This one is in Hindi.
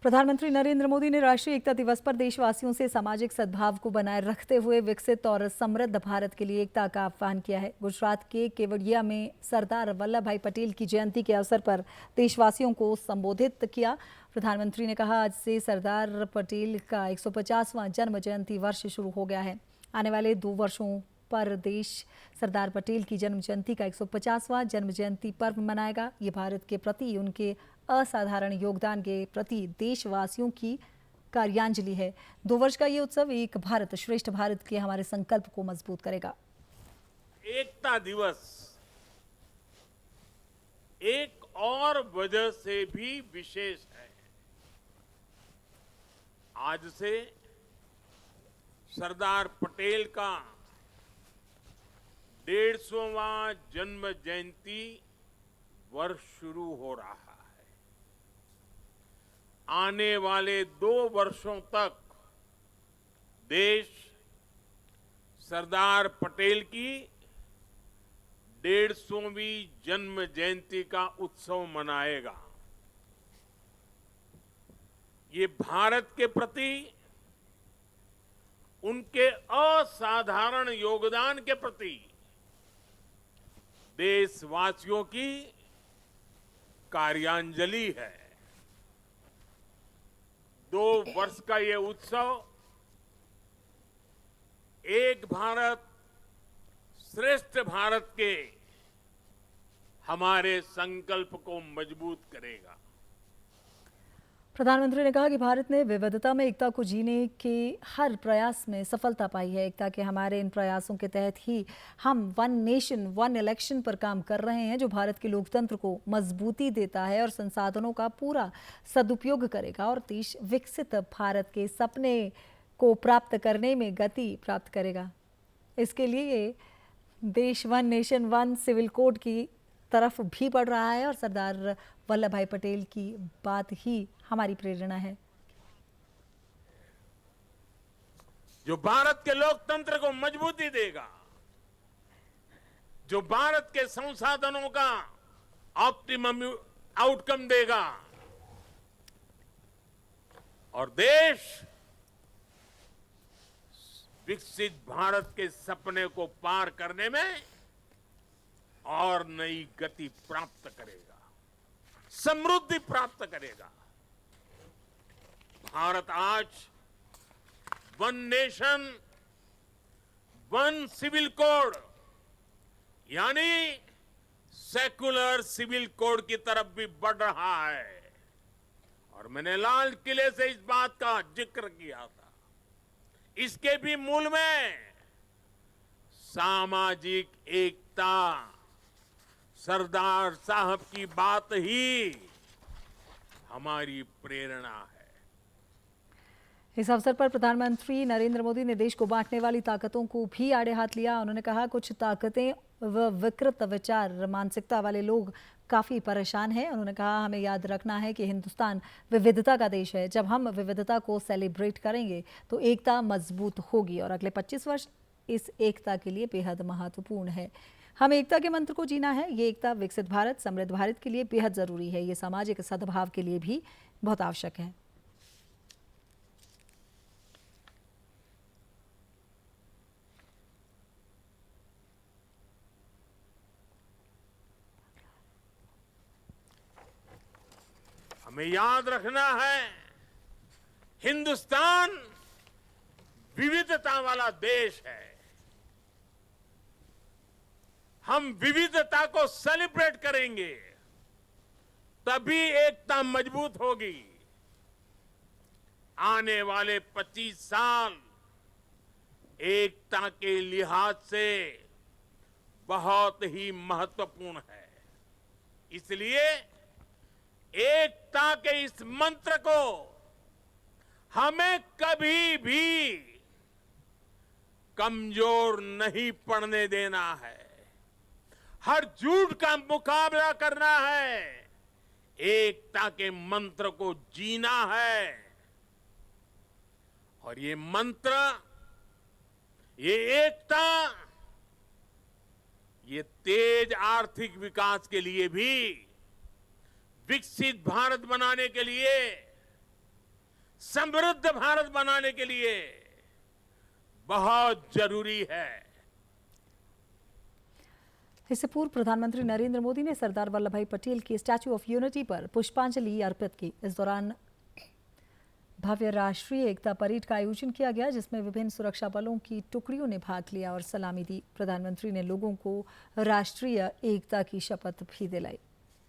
प्रधानमंत्री नरेंद्र मोदी ने राष्ट्रीय एकता दिवस पर देशवासियों से सामाजिक सद्भाव को बनाए रखते हुए विकसित और समृद्ध भारत के लिए एकता का आह्वान किया है। गुजरात के केवड़िया में सरदार वल्लभ भाई पटेल की जयंती के अवसर पर देशवासियों को संबोधित किया। प्रधानमंत्री ने कहा, आज से सरदार पटेल का 150वां जन्म जयंती वर्ष शुरू हो गया है। आने वाले 2 वर्षों पर देश सरदार पटेल की जन्म जयंती का 150वां जन्म जयंती पर्व मनाएगा। ये भारत के प्रति उनके असाधारण योगदान के प्रति देशवासियों की कार्यांजलि है। 2 वर्ष का ये उत्सव एक भारत श्रेष्ठ भारत के हमारे संकल्प को मजबूत करेगा। एकता दिवस एक और वजह से भी विशेष है। आज से सरदार पटेल का 150वां जन्म जयंती वर्ष शुरू हो रहा है। आने वाले 2 वर्षों तक देश सरदार पटेल की 150वीं जन्म जयंती का उत्सव मनाएगा। ये भारत के प्रति उनके असाधारण योगदान के प्रति देशवासियों की कार्यांजलि है। 2 वर्ष का ये उत्सव एक भारत श्रेष्ठ भारत के हमारे संकल्प को मजबूत करेगा। प्रधानमंत्री ने कहा कि भारत ने विविधता में एकता को जीने के हर प्रयास में सफलता पाई है। एकता के हमारे इन प्रयासों के तहत ही हम वन नेशन वन इलेक्शन पर काम कर रहे हैं, जो भारत के लोकतंत्र को मजबूती देता है और संसाधनों का पूरा सदुपयोग करेगा और देश विकसित भारत के सपने को प्राप्त करने में गति प्राप्त करेगा। इसके लिए देश one nation one civil code की तरफ भी बढ़ रहा है और सरदार वल्लभ भाई पटेल की बात ही हमारी प्रेरणा है। जो भारत के लोकतंत्र को मजबूती देगा, जो भारत के संसाधनों का ऑप्टिमम आउटकम देगा और देश विकसित भारत के सपने को पार करने में और नई गति प्राप्त करेगा, समृद्धि प्राप्त करेगा। भारत आज one nation one civil code यानी सेकुलर सिविल कोड की तरफ भी बढ़ रहा है। और मैंने लाल किले से इस बात का जिक्र किया था। इसके भी मूल में सामाजिक एकता, सरदार साहब की बात ही हमारी प्रेरणा है। इस अवसर पर प्रधानमंत्री नरेंद्र मोदी ने देश को बांटने वाली ताकतों को भी आड़े हाथ लिया। उन्होंने कहा, कुछ ताकतें व विकृत विचार मानसिकता वाले लोग काफी परेशान हैं। उन्होंने कहा, हमें याद रखना है कि हिंदुस्तान विविधता का देश है। जब हम विविधता को सेलिब्रेट करेंगे तो एकता मजबूत होगी और अगले 25 वर्ष इस एकता के लिए बेहद महत्वपूर्ण है। हमें एकता के मंत्र को जीना है। ये एकता विकसित भारत समृद्ध भारत के लिए बेहद जरूरी है। ये सामाजिक सद्भाव के लिए भी बहुत आवश्यक है। हमें याद रखना है, हिंदुस्तान विविधता वाला देश है। हम विविधता को सेलिब्रेट करेंगे, तभी एकता मजबूत होगी। आने वाले 25 साल एकता के लिहाज से बहुत ही महत्वपूर्ण है। इसलिए एकता के इस मंत्र को हमें कभी भी कमजोर नहीं पड़ने देना है। हर झूठ का मुकाबला करना है, एकता के मंत्र को जीना है। और ये मंत्र, ये एकता, ये तेज आर्थिक विकास के लिए भी, विकसित भारत बनाने के लिए समृद्ध भारत बनाने के लिए बहुत जरूरी है। इससे पूर्व प्रधानमंत्री नरेंद्र मोदी ने सरदार वल्लभ भाई पटेल की स्टैच्यू ऑफ यूनिटी पर पुष्पांजलि अर्पित की। इस दौरान भव्य राष्ट्रीय एकता परेड का आयोजन किया गया, जिसमें विभिन्न सुरक्षा बलों की टुकड़ियों ने भाग लिया और सलामी दी। प्रधानमंत्री ने लोगों को राष्ट्रीय एकता की शपथ भी दिलाई।